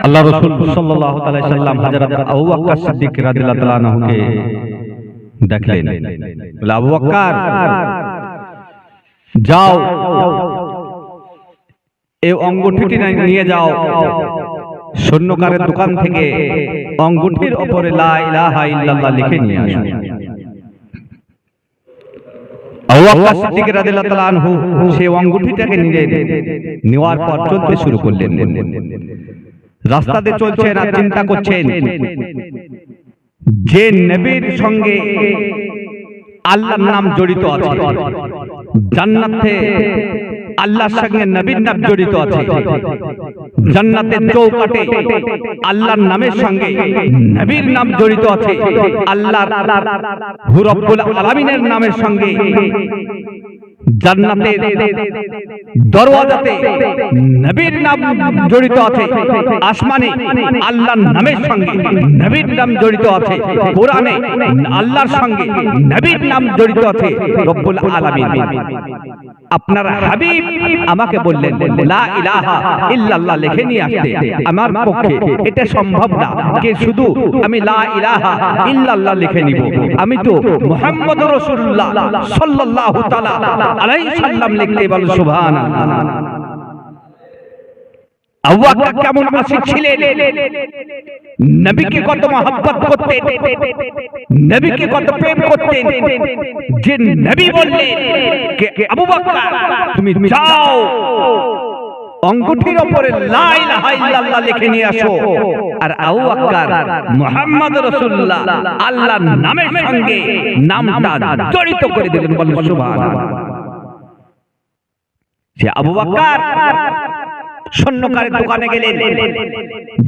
আল্লাহ রাসূল সাল্লাল্লাহু আলাইহি সাল্লাম হযরত আবু বকর সিদ্দিক রাদিয়াল্লাহু তাআলা আনহুকে দেখলেন। বলে, আবু বকর যাও, এই অঙ্গুঠিটি নিয়ে যাও, স্বর্ণকারের দোকান থেকে অঙ্গুঠির উপরে লা ইলাহা ইল্লাল্লাহ লিখে নিয়ে আসো। আবু বকর সিদ্দিক রাদিয়াল্লাহু তাআলা আনহু সেই অঙ্গুঠিটাকে নেওয়ার পর চলতে শুরু করলেন। রাস্তাতে চলছেন আর চিন্তা করছেন যে নবীর সঙ্গে আল্লাহর নাম জড়িত আছে, জান্নাতে আল্লাহর সঙ্গে নবীর নাম জড়িত আছে, জান্নাতের চৌকাঠে আল্লাহর নামের সঙ্গে নবীর নাম জড়িত আছে, আল্লাহর রব্বুল আলামিনের নামের সঙ্গে জান্নাতের দরওয়াজাতে নবীর নাম জড়িত আছে, আসমানে আল্লাহর নামের সঙ্গে নবীর নাম জড়িত আছে, কোরআনে আল্লাহর সঙ্গে নবীর নাম জড়িত আছে রব্বুল আলামিন। আপনার হাবিব আমাকে বললেন লা ইলাহা ইল্লাল্লাহ লিখে নিয়ে আসতে। আমার পক্ষে এটা সম্ভব না যে শুধু আমি লা ইলাহা ইল্লাল্লাহ লিখে নিব, আমি তো মুহাম্মদুর রাসূলুল্লাহ সাল্লাল্লাহু তাআলা আলাইহি সাল্লাম লিখতে বলো সুবহানাল্লাহ। আবু বকর কেমন আশিক ছিলেন, নবীকে কত মহব্বত করতেন, নবীকে কত প্রেম করতেন, যে নবী বললেন যে আবু বকর তুমি যাও অঙ্গুঠির উপরে লা ইলাহা ইল্লাল্লাহ লিখে নিয়ে আসো। আর আবু বকর মুহাম্মদ রাসূলুল্লাহ আল্লাহর নামের সঙ্গে নামটা জড়িত করে দিলেন, বলেন সুবহানাল্লাহ। সে আবু বকর স্বর্ণকারের দোকানে গেলেন,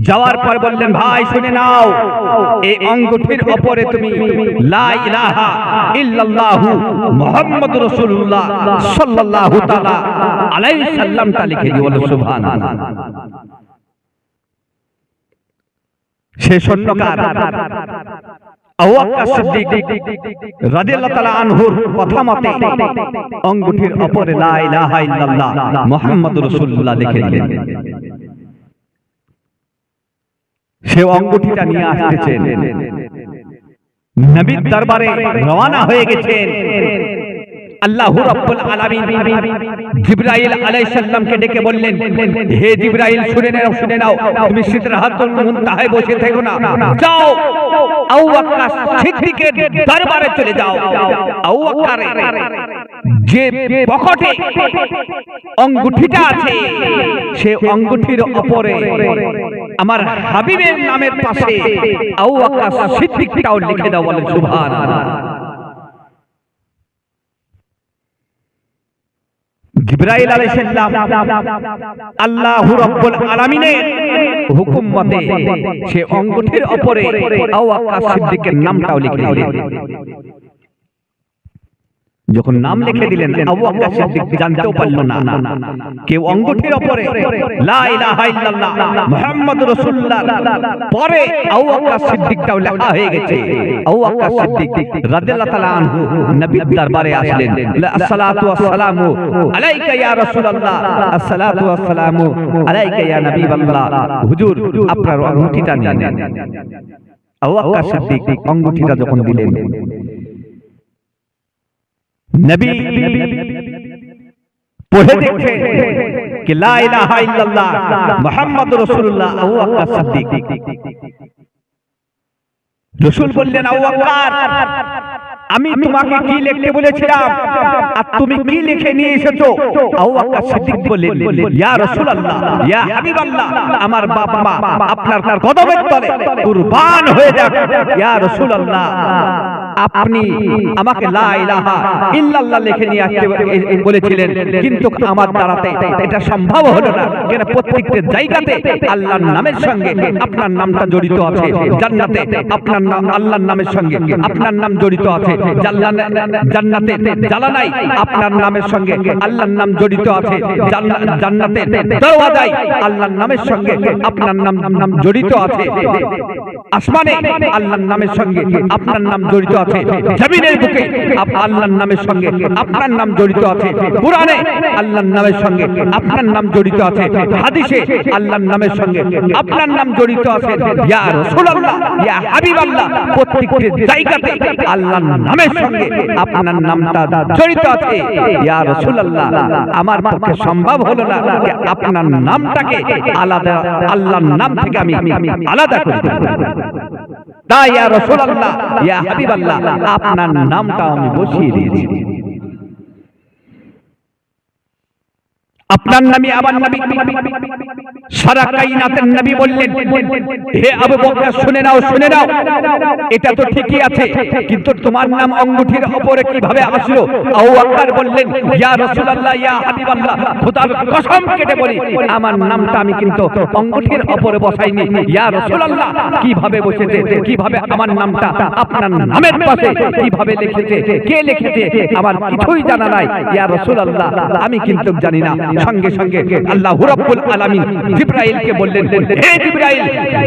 যাওয়ার পর বললেন ভাই শুনে নাও, এই অঙ্গুঠির উপরে তুমি লা ইলাহা ইল্লাল্লাহু মুহাম্মাদুর রাসূলুল্লাহ সাল্লাল্লাহু তাআলা আলাইহি সাল্লামটা লিখে দিও, বলো সুবহানাল্লাহ। সে স্বর্ণকার আবু বকর সিদ্দিক রাদিয়াল্লাহু তাআলা আনহুর কথা মতে অঙ্গুঠির উপরে লা ইলাহা ইল্লাল্লাহ মুহাম্মাদুর রাসূলুল্লাহ লিখে দিলেন। সে অঙ্গুঠিটা নিয়ে আসতেছেন, নবীর দরবারে রওনা হয়ে গেছেন। আল্লাহ রাব্বুল আলামিন জিবরাইল আলাইহিস সালামকে ডেকে বললেন, হে জিবরাইল শুনে নাও, তুমি সিদরাতুল মুনতাহায় বসে থেকো না, যাও আবু বকর সিদ্দিকের দরবারে চলে যাও। আবু বকরের যে পকেটে অঙ্গুঠিটা আছে, সে অঙ্গুঠির উপরে আমার হাবিবের নামের পাশে আবু বকর সিদ্দিকটাও লিখে দাও, বলেন সুবহানাল্লাহ। জিবরাইল আলাইহিস সালাম আল্লাহ রাব্বুল আলামিনের হুকুম মতে সে অঙ্গুঠির উপরে আবু বকর সিদ্দিকের নামটাও লিখে দিলেন। যখন নাম লিখে দিলেন, আবু বকর সিদ্দিক জানতেও পারল না কেউ অঙ্গুঠির উপরে লা ইলাহা ইল্লাল্লাহ মুহাম্মাদুর রাসূলুল্লাহ পরে আবু বকর সিদ্দিকটাও লেখা হয়ে গেছে। আবু বকর সিদ্দিক রাদিয়াল্লাহু তাআলা আনহু নবীর দরবারে আসলেন, আসসালাতু ওয়াসসালামু আলাইকা ইয়া রাসূলুল্লাহ, আসসালাতু ওয়াসসালামু আলাইকা ইয়া নবীয়াল্লাহ, হুজুর আপনার অঙ্গুঠিটা নিন। আবু বকর সিদ্দিক অঙ্গুঠিটা যখন দিলেন, নবী পড়ে দেখে कि ला इलाहा इल्लल्लाह मुहम्मदुर रसूलुल्लाह। আবু বকর সিদ্দিক রাসূল বললেন, আবু বকর আমি তোমাকে কি লিখতে বলেছিলাম আর তুমি কি লিখে নিয়ে এসেছো? আবু বকর সিদ্দিক বললেন, ইয়া রাসূলুল্লাহ, ইয়া হাবিবাল্লাহ, আমার বাপ মা আপনার কদমের তলে কুরবান হয়ে যাক। ইয়া রাসূলুল্লাহ আপনি আমাকে লা ইলাহা ইল্লাল্লাহ লিখে নিয়ে আসতে বলেছিলেন, কিন্তু আমার দ্বারাতে এটা সম্ভব হলো না, কেন প্রত্যেকটা জায়গাতে আল্লাহর নামের সঙ্গে আপনার নামটা জড়িত আছে, জান্নাতে আপনার নাম আল্লাহর নামের সঙ্গে আপনার নাম জড়িত আছে, জান্নাতে জালানায় আপনার নামের সঙ্গে আল্লাহর নাম জড়িত আছে, জান্নাতে দরওয়াজায় আল্লাহর নামের সঙ্গে আপনার নাম জড়িত আছে, আসমানে আল্লাহর নামের সঙ্গে আপনার নাম জড়িত আছে। আছে, জমিনের বুকে আল্লাহর নামের সঙ্গে আপনার নাম জড়িত আছে, কুরআনে আল্লাহর নামের সঙ্গে আপনার নাম জড়িত আছে, হাদিসে আল্লাহর নামের সঙ্গে আপনার নাম জড়িত আছে। ইয়া রাসূলুল্লাহ, ইয়া হাবিবাল্লাহ, প্রত্যেকটি জায়গাতে আল্লাহর নামের সঙ্গে আপনার নামটা জড়িত আছে। ইয়া রাসূলুল্লাহ, আমার পক্ষে সম্ভব হলো না যে আপনার নামটাকে আলাদা আল্লাহর নাম থেকে আমি আলাদা করে দেব। তাই ইয়া রাসূলুল্লাহ, ইয়া হাবিবাল্লাহ, আপনার নামটা আমি বসিয়ে দিয়েছি। আপনার নামই আমার নবী, সারা কায়নাতের নবী বললেন, হে আবু বকর শুনে নাও, শুনে নাও, এটা তো ঠিকই আছে, কিন্তু তোমার নাম অঙ্গুঠির উপরে কিভাবে আসলো? আবু বকর বললেন, ইয়া রাসূলুল্লাহ, ইয়া হাবিবাল্লাহ, খোদার কসম কেটে বলি, আমার নামটা আমি কিন্তু অঙ্গুঠির উপরে বসাইনি। ইয়া রাসূলুল্লাহ, কিভাবে বসেছে, কিভাবে আমার নামটা আপনার নামের পাশে কিভাবে লিখেছে, কে লিখেছে, আমার কিছুই জানা নাই। ইয়া রাসূলুল্লাহ, আমি কিন্তু জানি না। সঙ্গে সঙ্গে আল্লাহু রাব্বুল আলামিন জিবরাইলকে বললেন, হে জিবরাইল,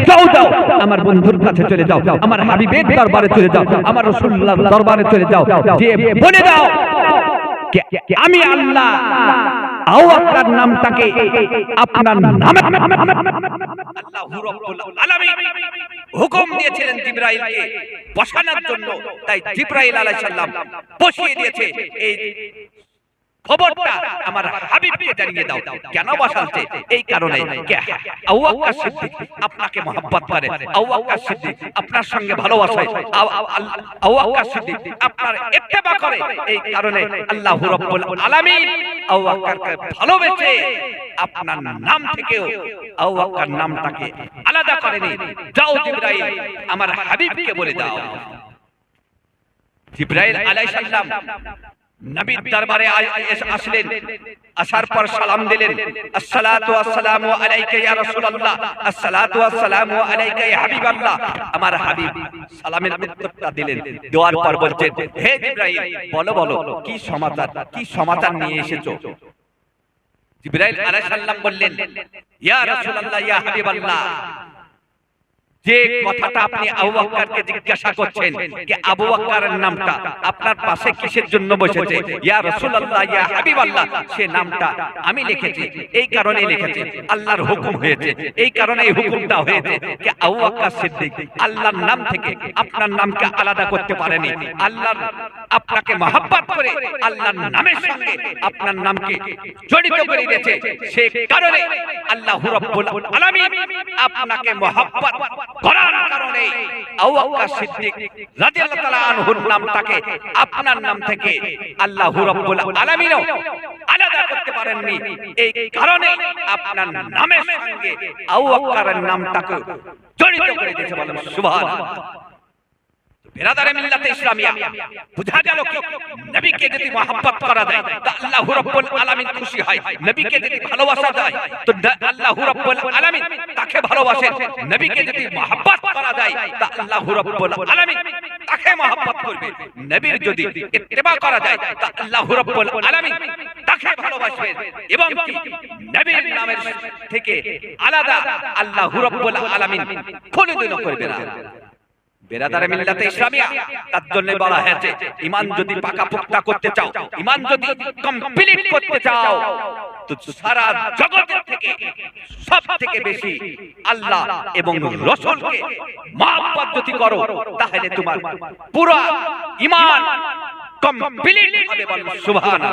যাও যাও, আমার বন্ধুর কাছে চলে যাও, আমার হাবিবের দরবারে চলে যাও, আমার রাসূলুল্লাহর দরবারে চলে যাও, যে বলে দাও আমি আল্লাহ আবু বকর নামটাকে আপনার নামে আল্লাহু রাব্বুল আলামিন হুকুম দিয়েছিলেন জিবরাইলকে বসানোর জন্য। তাই জিবরাইল আলাইহিস সালাম বসিয়ে দিয়েছে। এই খবরটা আমার হাবিবকে জানিয়ে দাও। কেন বসালছে? এই কারণে আবু বকর সিদ্দিক আপনাকে মহব্বত করে, আবু বকর সিদ্দিক আপনার সঙ্গে ভালোবাসে, আবু বকর সিদ্দিক আপনার ইত্তেবা করে। এই কারণে আল্লাহু রাব্বুল আলামিন আবু বকরকে ভালোবেসে আপনার নাম থেকেও আবু বকর নামটাকে আলাদা করেনি। যাও জিবরাইল, আমার হাবিবকে বলে দাও। জিবরাইল আলাইহিস সালাম নবীর দরবারে আসলেন, আসার পর সালাম দিলেন, আসসালাতু ওয়াসসালামু আলাইকা ইয়া রাসূলুল্লাহ, আসসালাতু ওয়াসসালামু আলাইকা ইয়া হাবিবাল্লাহ। আমার হাবিব সালামের উত্তরটা দিলেন, দেওয়ার পর বলছেন, হে জিবরাইল, বলো বলো কি সমাচার, কি সমাচার নিয়ে এসেছো? জিবরাইল আলাইহিস সালাম বললেন, ইয়া রাসূলুল্লাহ, ইয়া হাবিবাল্লাহ, যে কথাটা আপনি আবু বকরকে জিজ্ঞাসা করছেন যে আবু বকরের নামটা আপনার পাশে কিসের জন্য বসেছে, ইয়া রাসূলুল্লাহ, ইয়া হাবিবাল্লাহ, সে নামটা আমি লিখেছি, এই কারণে লিখেছি, আল্লাহর হুকুম হয়েছে, এই কারণে এই হুকুমটা হয়েছে যে আবু বকর সিদ্দিক আল্লাহর নাম থেকে আপনার নামকে আলাদা করতে পারেনি। আল্লাহ আপনাকে মহব্বত করে আল্লাহর নামের সঙ্গে আপনার নামকে জড়িত করে দিয়েছে। সেই কারণে আল্লাহু রাব্বুল আলামিন আপনাকে মহব্বত করার কারণে আবু বকর সিদ্দিক রাদিয়াল্লাহু তাআলা আনহুর নামটাকে আপনার নাম থেকে আল্লাহু রাব্বুল আলামিন আলাদা করতে পারেননি। এই কারণে আপনার নামের সঙ্গে আবু বকরের নামটাকে জড়িত করে দিয়েছে। বলেন সুবহানাল্লাহ। বিরাদারে মিল্লাতে ইসলামিয়া, বুঝা গেল কি নবীকে যদি মহব্বত করা যায় তা আল্লাহু রাব্বুল আলামিন খুশি হয়। নবীকে যদি ভালোবাসা যায় তো আল্লাহু রাব্বুল আলামিন তাকে ভালোবাসেন। নবীকে যদি মহব্বত করা যায় তা আল্লাহু রাব্বুল আলামিন তাকে মহব্বত করবে। নবীর যদি ইত্তেবা করা যায় তা আল্লাহু রাব্বুল আলামিন তাকে ভালোবাসবেন। এবং কি নবীর নামের থেকে আলাদা আল্লাহু রাব্বুল আলামিন কোনোদিনও করবে না। বেরাদারে মিল্লাতে ইসলামিয়া, তার জন্য বলা হয়েছে ঈমান যদি পাকাপোক্তা করতে চাও, ঈমান যদি কমপ্লিট করতে চাও, তো সারা জগতের থেকে সবথেকে বেশি আল্লাহ এবং রাসূলকে মহব্বত যদি করো, তাহলে তোমার পুরো ঈমান কমপ্লিট হবে। বল সুবহানাল্লাহ।